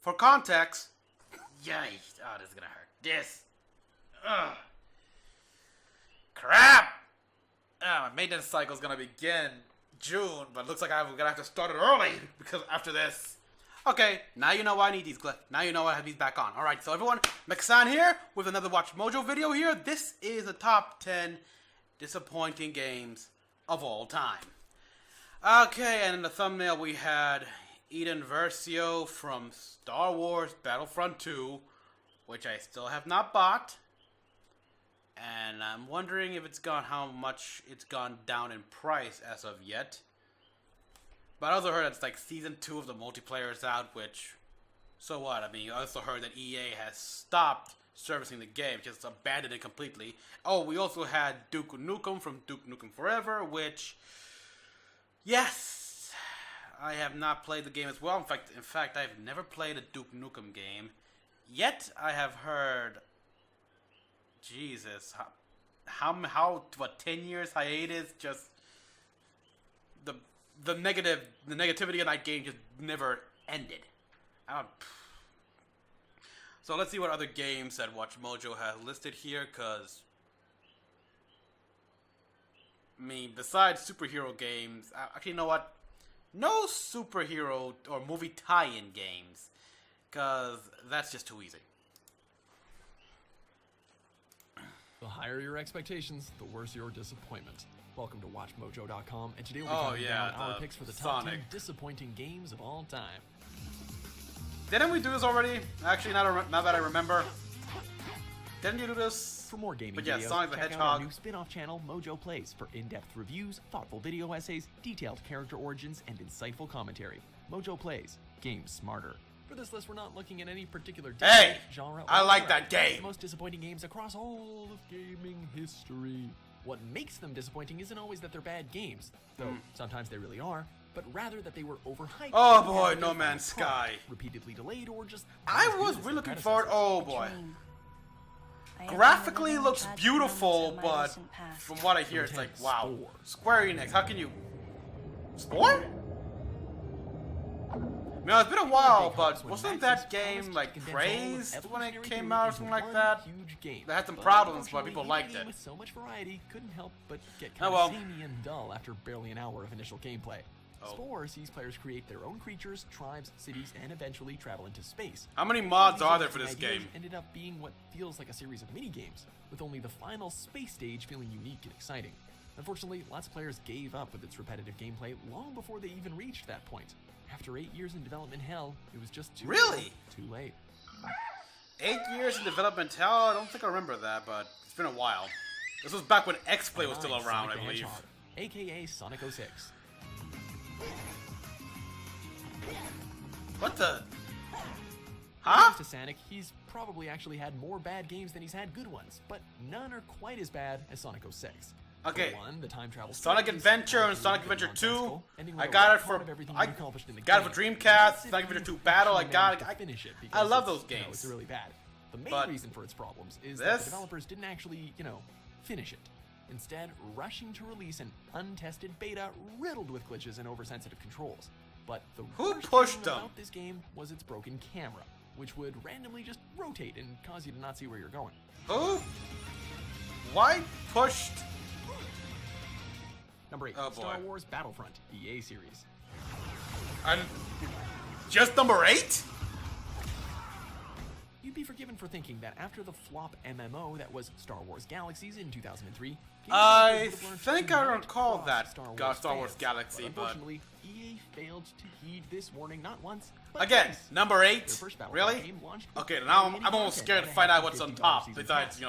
for context, yikes! Oh, this is gonna hurt. This, ugh, crap! Oh, my maintenance cycle is gonna begin June, but it looks like I'm gonna have to start it early because after this. Okay, now you know why I need these, Cliff. Now you know why I have these back on. Alright, so everyone, Mecha-san here with another WatchMojo video here. This is the top 10 disappointing games of all time. Okay, and in the thumbnail we had Eden Versio from Star Wars Battlefront 2, which I still have not bought. And I'm wondering if it's gone, how much it's gone down in price as of yet. But I also heard it's like Season 2 of the multiplayer is out, which, so what? I mean, I also heard that EA has stopped servicing the game, just abandoned it completely. Oh, we also had Duke Nukem from Duke Nukem Forever, which, yes, I have not played the game as well. In fact, I've never played a Duke Nukem game. Yet, I have heard, Jesus, what, 10 years hiatus, just, the negativity of that game just never ended. So let's see what other games that WatchMojo has listed here, because, I mean, besides superhero games, actually, you know what? No superhero or movie tie-in games, because that's just too easy. The higher your expectations, the worse your disappointment. Welcome to WatchMojo.com, and today we'll be counting down our picks for the top 10 disappointing games of all time. Didn't we do this already? Actually, now that I remember. Didn't you do this? For more gaming videos, Sonic the Hedgehog. Out our new spin-off channel, Mojo Plays, for in-depth reviews, thoughtful video essays, detailed character origins, and insightful commentary. Mojo Plays, games smarter. For this list, we're not looking at any particular genre. I like that game. The most disappointing games across all of gaming history. What makes them disappointing isn't always that they're bad games, though sometimes they really are, but rather that they were overhyped. Oh boy, No Man's Sky. Repeatedly delayed or just... I was really looking forward. Oh boy. Graphically looks beautiful, but from what I hear, it's like, wow. Square Enix, how can you... Spore? I mean, it's been a while, but wasn't that game, like, praised when it came out or something like that? They had some problems, but people liked it. With so much variety, couldn't help but get kind of samey and dull after barely an hour of initial gameplay. Spore sees players create their own creatures, tribes, cities, and eventually travel into space. How many mods are there for this game? Ended up being what feels like a series of mini-games, with only the final space stage feeling unique and exciting. Unfortunately, lots of players gave up with its repetitive gameplay long before they even reached that point. After 8 years in development hell, it was just too late. 8 years in development hell? I don't think I remember that, but it's been a while. This was back when X-Play was still around, I believe. AKA Sonic 06. What the? Huh? To Sonic, he's probably actually had more bad games than he's had good ones, but none are quite as bad as Sonic 06. Okay, the time travel Sonic Adventure and Sonic Adventure 2, I got it for Dreamcast, Sonic Adventure 2 Battle, I love those games. It's really bad. The main reason for its problems is that the developers didn't actually, finish it. Instead, rushing to release an untested beta riddled with glitches and oversensitive controls. But the worst thing about this game was its broken camera, which would randomly just rotate and cause you to not see where you're going. Who? Why pushed? Number 8, Star Wars Battlefront, EA series. And just number 8? You'd be forgiven for thinking that after the flop MMO that was Star Wars Galaxies in 2003, I think I recall that Star Wars Galaxy, but unfortunately, EA failed to heed this warning not once, but again, twice. number 8? Really? Okay, now I'm almost scared to find out what's on top, besides,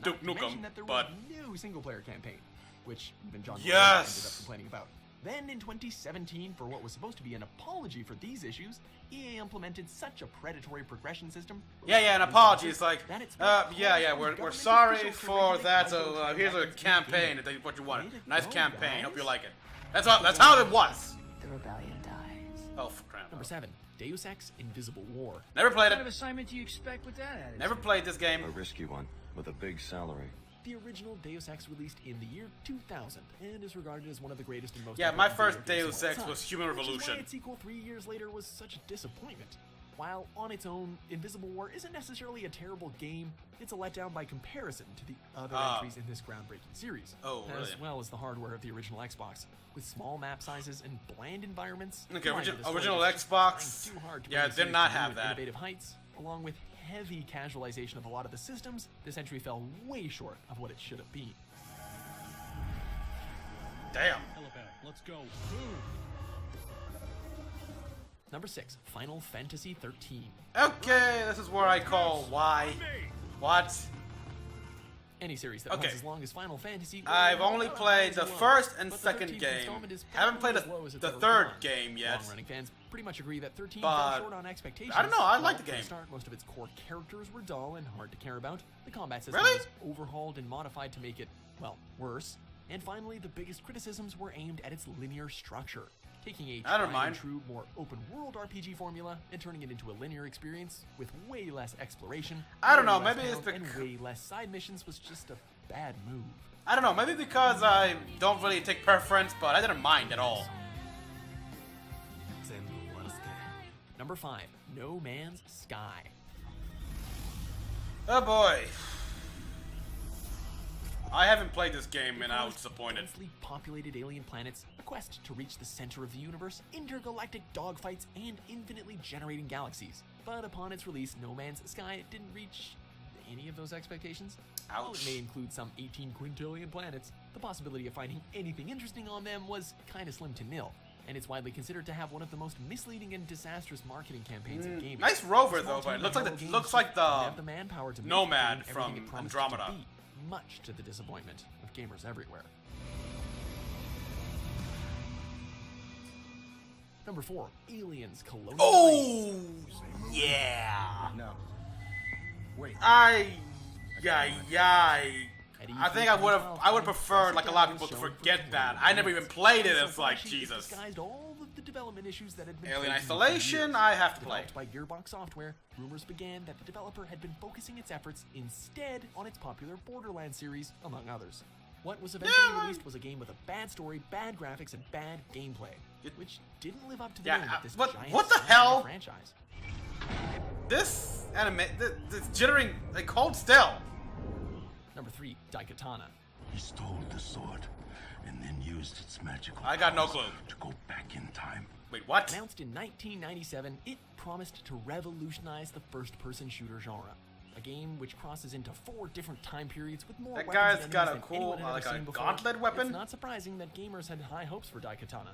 Duke Nukem, but... new single-player campaign, which even John ended up complaining about. Then in 2017, for what was supposed to be an apology for these issues, EA implemented such a predatory progression system. Yeah, an apology. It's like, we're sorry for that, so here's a campaign, what you want. Nice campaign, hope you like it. That's how it was. The rebellion dies. Oh, for crap. Number 7, Deus Ex Invisible War. Never played it. What kind of assignment do you expect with that attitude? Never played this game. A risky one, with a big salary. The original Deus Ex released in the year 2000 and is regarded as one of the greatest and most my first Deus Ex was Human Revolution. Which is why its sequel 3 years later was such a disappointment. While on its own, Invisible War isn't necessarily a terrible game, it's a letdown by comparison to the other entries in this groundbreaking series, as well as the hardware of the original Xbox, with small map sizes and bland environments. Okay, original Xbox, yeah, did not have that. Innovative heights, along with heavy casualization of a lot of the systems, this entry fell way short of what it should have been. Damn. Let's go. Number 6, Final Fantasy 13. Okay, this is where I call why. What? Any series that runs as long as Final Fantasy. I've only played the first and second game. Haven't played the third game yet. Long-running fans pretty much agree that 13 But fell short on expectations. I don't know, I like the From game. start, most of its core characters were dull and hard to care about. The combat system Really? was overhauled and modified to make it, well, worse. And finally, the biggest criticisms were aimed at its linear structure. Taking a I don't mind. true, more open-world RPG formula and turning it into a linear experience with way less exploration. I don't know, way less maybe it's town, and way less side missions was just a bad move. I don't know, maybe because I don't really take preference, but I didn't mind at all. Number 5, No Man's Sky. Oh boy. I haven't played this game and I was disappointed. Densely populated alien planets, a quest to reach the center of the universe, intergalactic dogfights, and infinitely generating galaxies. But upon its release, No Man's Sky didn't reach any of those expectations. While it may include some 18 quintillion planets, the possibility of finding anything interesting on them was kinda slim to nil, and it's widely considered to have one of the most misleading and disastrous marketing campaigns in gaming. Nice rover Small though, but team it looks of like Hello the looks Games like didn't the have the manpower to make Nomad the game from everything it promised it to Andromeda. be, much to the disappointment of gamers everywhere. Number 4, Aliens Colonial Oh yeah. No. Wait. I At think I would prefer, like a lot of people, to forget that. I never even played it. It's like Jesus. Disguised all of the development issues that had been Alien plaguing it for Isolation, years. I have to play. Developed by Gearbox Software, rumors began that the developer had been focusing its efforts instead on its popular Borderlands series, among others. What was eventually released was a game with a bad story, bad graphics, and bad gameplay, which didn't live up to the name of this giant what the sci-fi hell? franchise. This this jittering, like, hold still. Number 3, Daikatana. He stole the sword and then used its magical I got no powers clue. to go back in time. Wait, what? Announced in 1997, it promised to revolutionize the first-person shooter genre. A game which crosses into 4 different time periods with more That weapons guy's and got a enemies than cool, anyone had like ever a seen before. gauntlet weapon? It's not surprising that gamers had high hopes for Daikatana.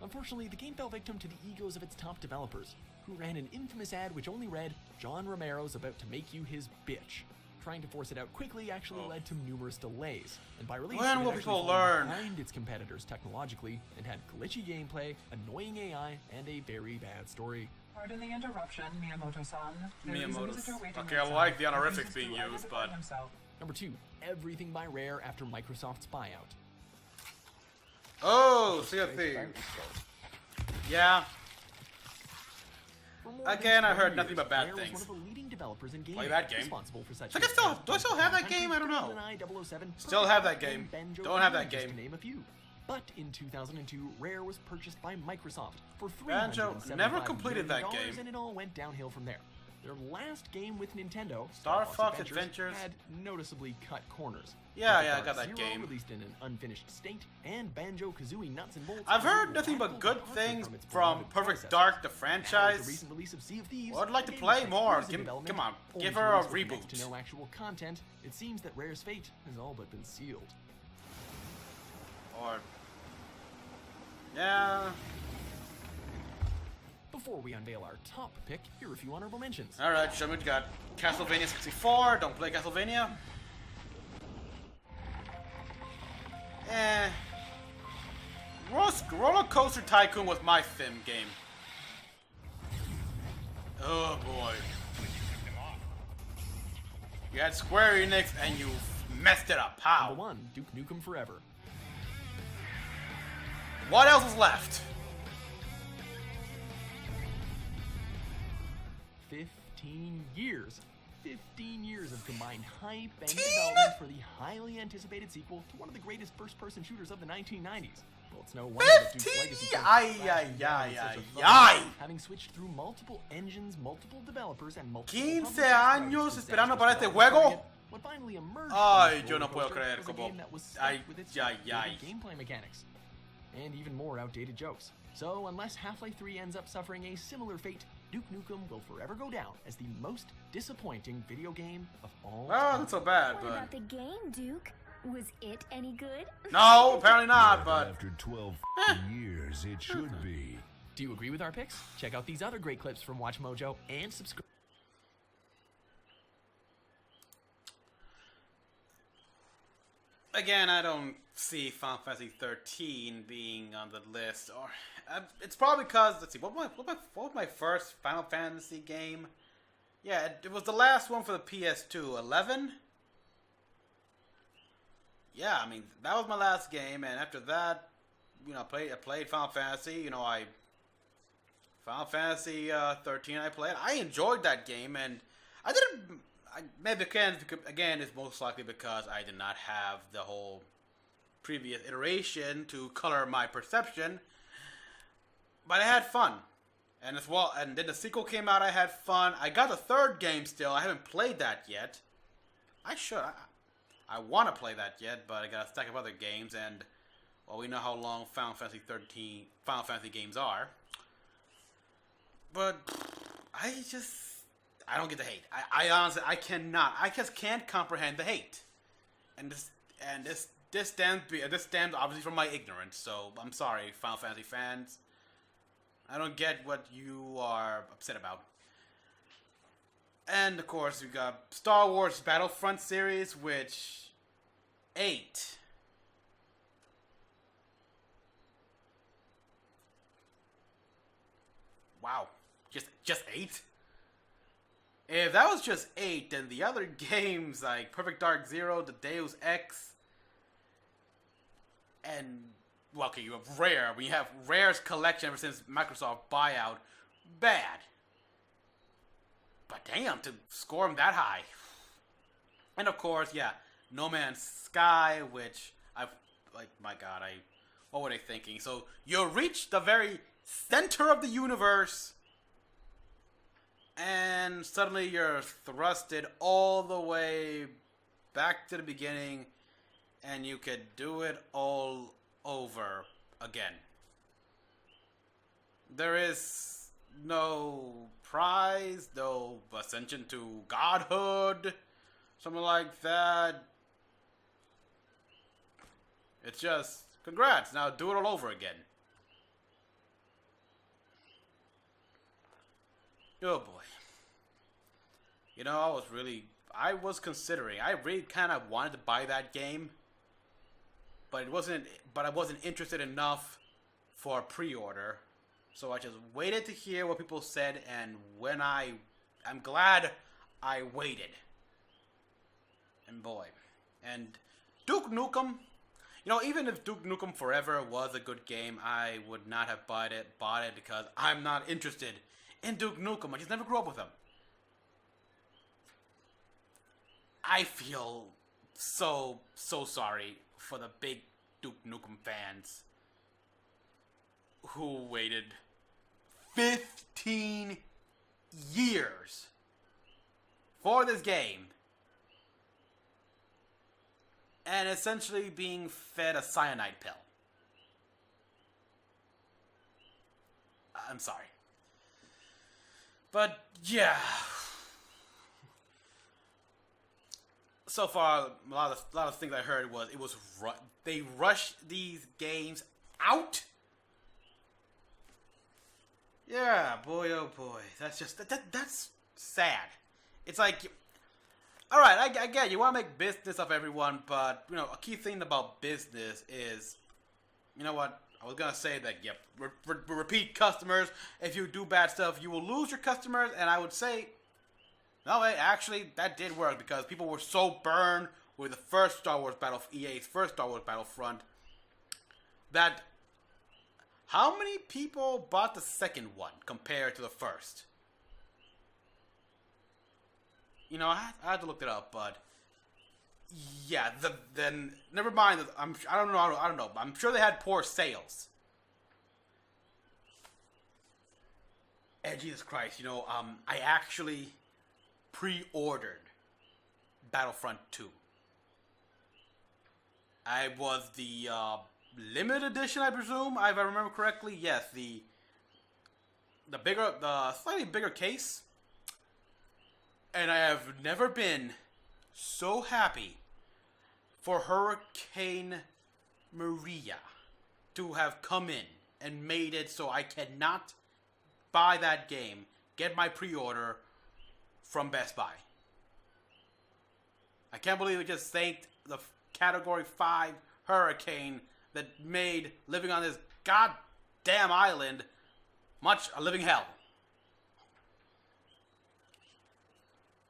Unfortunately, the game fell victim to the egos of its top developers, who ran an infamous ad which only read, "John Romero's about to make you his bitch." Trying to force it out quickly actually led to numerous delays, and by release, When it will actually people fell learn? behind its competitors technologically and had glitchy gameplay, annoying AI, and a very bad story. Pardon the interruption, Miyamoto-san. Miyamoto. Okay, I like the honorifics being used, but Number 2, everything by Rare after Microsoft's buyout. oh, Sea of Thieves. Yeah. For more Again, than I heard 20 nothing but bad Rare was things. one of the leading developers in gaming, Play that game. responsible for such I think I still- do I still have that game? I don't know. Still have that game. Don't have that game. To name a few. But in 2002, Rare was purchased by Microsoft for Banjo $375 never completed that million, game. and it all went downhill from there. Their last game with Nintendo, Star Fox Fox Adventures, had noticeably cut corners. Yeah, Super I Dark got that Zero game. released in an unfinished state, and Banjo-Kazooie Nuts and Bolts. I've heard were nothing but radical good departure things its from beloved Perfect predecessors. Dark, the Now, with franchise. the recent release of Sea of Thieves, I'd like to the game play was more. in Give- development, come on, only give to her a release with next reboot. to no actual content. It seems that Rare's fate has all but been sealed. Or yeah. Before we unveil our top pick, here are a few honorable mentions. All right, show me what you got. Castlevania 64. Don't play Castlevania. Roller Coaster Tycoon was my sim game. Oh boy. You had Square Enix and you messed it up. How? Number 1, Duke Nukem Forever. What else is left? 15 years. 15 years of combined hype and development for the highly anticipated sequel to one of the greatest first-person shooters of the 1990s. Well, it's no wonder that Duke's 50? legacy comes Ay, crashing ay, down ay, in such a ay, fun, ay. having switched through multiple engines, multiple developers, and multiple 15 publishers años throughout its esperando disastrous para este development juego. period, what finally emerged Ay, from yo no this puedo rollercoaster creer was a como- game that was stuck ay, with its ay, outdated ay. gameplay mechanics and even more outdated jokes. So unless Half-Life 3 ends up suffering a similar fate, Duke Nukem will forever go down as the most disappointing video game of all Oh, time. not so bad, What but about the game, Duke? Was it any good? no, apparently not. But After 12 years, it should be. Do you agree with our picks? Check out these other great clips from WatchMojo and subscribe. again, I don't see Final Fantasy 13 being on the list, or it's probably because let's see, what was my first Final Fantasy game? Yeah, it was the last one for the PS2, 11. Yeah, I mean that was my last game, and after that, I played Final Fantasy. Final Fantasy 13. I played. I enjoyed that game, and I didn't. Maybe again, it's most likely because I did not have the whole previous iteration to color my perception. But I had fun, and as well. And then the sequel came out. I had fun. I got the third game still. I haven't played that yet. I should. I want to play that yet, but I got a stack of other games, and well, we know how long Final Fantasy games are. But I don't get the hate. I honestly, I just can't comprehend the hate, and this stems obviously from my ignorance. So I'm sorry, Final Fantasy fans. I don't get what you are upset about. And of course, we got Star Wars Battlefront series, which 8. Wow, just 8. If that was just 8, then the other games like Perfect Dark Zero, the Deus Ex, and well, okay, you have Rare. We have Rare's collection ever since Microsoft buyout, bad. But damn, to score them that high. And of course, yeah, No Man's Sky, which my God, what were they thinking? So you reach the very center of the universe, and suddenly you're thrusted all the way back to the beginning, and you could do it all over again. There is no prize, no ascension to godhood, something like that. It's just, congrats, now do it all over again. Oh boy. I was considering, I really kind of wanted to buy that game, but I wasn't interested enough for a pre-order. So I just waited to hear what people said, and I'm glad I waited. And boy, and Duke Nukem, even if Duke Nukem Forever was a good game, I would not have bought it because I'm not interested in Duke Nukem. I just never grew up with him. I feel so sorry for the big Duke Nukem fans who waited 15 years for this game and essentially being fed a cyanide pill. I'm sorry. But yeah, so far a lot of things I heard was they rushed these games out. Yeah, boy, oh boy, that's just that's sad. It's like, all right, I get you want to make business of everyone, but a key thing about business is, what? I was gonna say that, yep, repeat customers. If you do bad stuff, you will lose your customers. And I would say, no, actually, that did work because people were so burned with the first EA's first Star Wars Battlefront, that how many people bought the second one compared to the first? I had to look it up, but yeah, then never mind. I don't know. But I'm sure they had poor sales. And Jesus Christ, I actually pre-ordered Battlefront 2. I was the limited edition, I presume, if I remember correctly. Yes, the slightly bigger case. And I have never been so happy for Hurricane Maria to have come in and made it so I cannot buy that game, get my pre-order from Best Buy. I can't believe it just thanked the Category 5 hurricane that made living on this goddamn island much a living hell.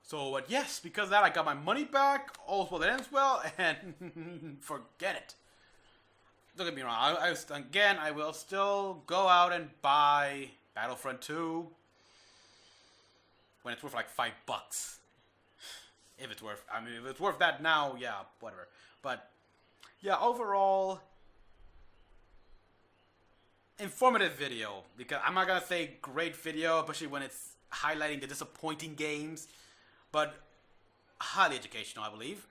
So, but yes, because of that, I got my money back. All's well that ends well, and forget it. Don't get me wrong. I will still go out and buy Battlefront 2 when it's worth like $5. If it's worth, if it's worth that now, yeah, whatever. But yeah, overall, informative video, because I'm not gonna say great video, especially when it's highlighting the disappointing games, but highly educational, I believe.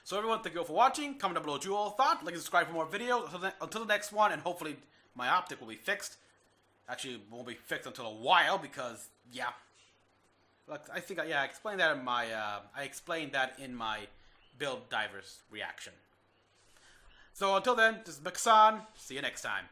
So everyone, thank you all for watching. Comment down below what you all thought. Like and subscribe for more videos. Until the next one, and hopefully my optic will be fixed. Actually, it won't be fixed until a while because, yeah. Like, I think, I explained that in my, Build Divers reaction. So until then, this is Mecha-san. See you next time.